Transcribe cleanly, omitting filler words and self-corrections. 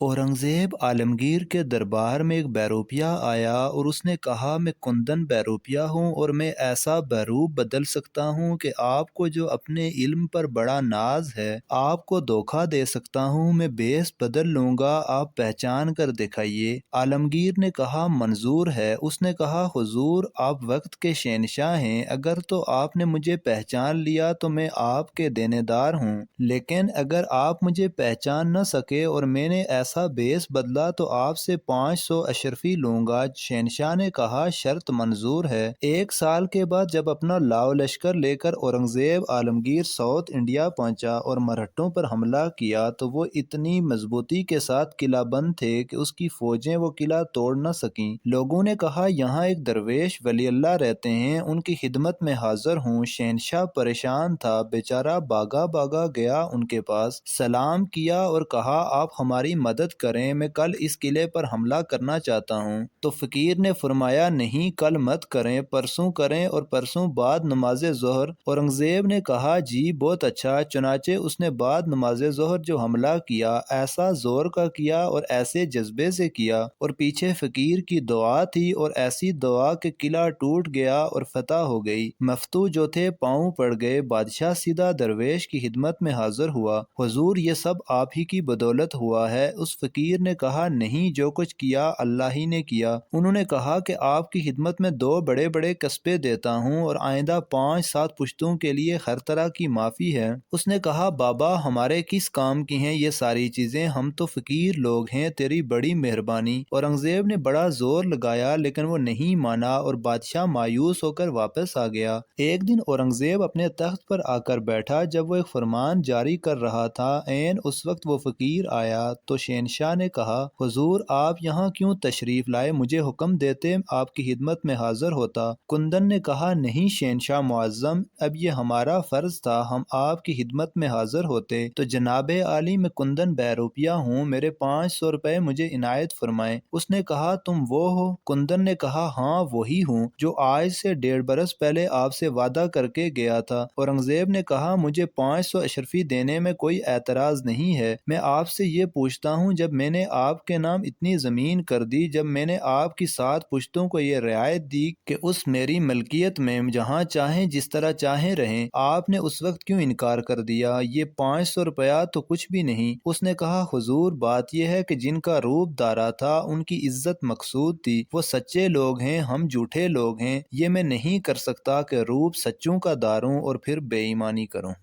औरंगजेब आलमगीर के दरबार में एक बहरूपिया आया और उसने कहा, मैं कुंदन बहरूपिया हूँ और मैं ऐसा बहरूप बदल सकता हूँ कि आपको जो अपने इल्म पर बड़ा नाज है आपको धोखा दे सकता हूँ। मैं बेस बदल लूँगा, आप पहचान कर दिखाइए। आलमगीर ने कहा, मंजूर है। उसने कहा, हुजूर आप वक्त के शहंशाह हैं, अगर तो आपने मुझे पहचान लिया तो मैं आपके देनेदार हूँ, लेकिन अगर आप मुझे पहचान न सके और मैंने ऐसा बेस बदला तो आपसे 500 अशरफी लूंगा। शहनशाह ने कहा, शर्त मंजूर है। 1 साल के बाद जब अपना लाव लश्कर लेकर औरंगजेब आलमगीर साउथ इंडिया पहुंचा और मरहट्टों पर हमला किया तो वो इतनी मजबूती के साथ किला बंद थे कि उसकी फौजें वो किला तोड़ न सकीं। लोगों ने कहा, यहाँ एक दरवेश वली अल्लाह रहते हैं, उनकी खिदमत में हाजिर हूँ। शहनशाह परेशान था, बेचारा भागा भागा गया उनके पास, सलाम किया और कहा, आप हमारी मदद करें, मैं कल इस किले पर हमला करना चाहता हूँ। तो फकीर ने फरमाया, नहीं, कल मत करें, परसों करें और परसों बाद नमाज ज़ोहर। औरंगजेब ने कहा, जी बहुत अच्छा। चुनाचे उसने बाद नमाज ज़ोहर जो हमला किया ऐसा जोर का किया और ऐसे जज्बे से किया और पीछे फकीर की दुआ थी और ऐसी दुआ कि किला टूट गया और फतह हो गई। मफ्तू जो थे पाँव पड़ गए। बादशाह सीधा दरवेश की खिदमत में हाजिर हुआ, हुजूर ये सब आप ही की बदौलत हुआ है। उस फकीर ने कहा, नहीं, जो कुछ किया अल्लाह ही ने किया। उन्होंने कहा कि आपकी खिदमत में 2 बड़े बड़े कस्बे देता हूँ और आइंदा 5-7 पुश्तों के लिए हर तरह की माफ़ी है। उसने कहा, बाबा हमारे किस काम की हैं ये सारी चीज़ें, हम तो फकीर लोग हैं, तेरी बड़ी मेहरबानी। औरंगजेब ने बड़ा जोर लगाया लेकिन वो नहीं माना और बादशाह मायूस होकर वापस आ गया। एक दिन औरंगजेब अपने तख्त पर आकर बैठा। जब वो एक फरमान जारी कर रहा था, ऐन उस वक्त वो फकीर आया तो शहनशाह ने कहा, हुजूर आप यहाँ क्यों तशरीफ लाए, मुझे हुक्म देते आपकी खिदमत में हाजिर होता। कुंदन ने कहा, नहीं शहनशाह मुअज्जम, अब ये हमारा फर्ज था, हम आपकी खिदमत में हाजिर होते। तो जनाब आली, मैं कुंदन बहरूपिया हूँ, मेरे 500 रुपए मुझे इनायत फरमाएं। उसने कहा, तुम वो हो? कुंदन ने कहा, हाँ वही हूँ जो आज से 1.5 बरस पहले आपसे वादा करके गया था। औरंगजेब ने कहा, मुझे 500 अशरफी देने में कोई एतराज नहीं है। मैं आपसे ये पूछता हूँ, जब मैंने आपके नाम इतनी जमीन कर दी, जब मैंने आपकी 7 पुश्तों को ये रियायत दी कि उस मेरी मलकियत में जहाँ चाहें जिस तरह चाहें रहें, आपने उस वक्त क्यों इनकार कर दिया? ये 500 रुपया तो कुछ भी नहीं। उसने कहा, हुजूर बात यह है कि जिनका रूप दारा था उनकी इज्जत मकसूद थी, वो सच्चे लोग हैं, हम झूठे लोग हैं। ये मैं नहीं कर सकता कि रूप सच्चों का दारूं और फिर बेईमानी करूं।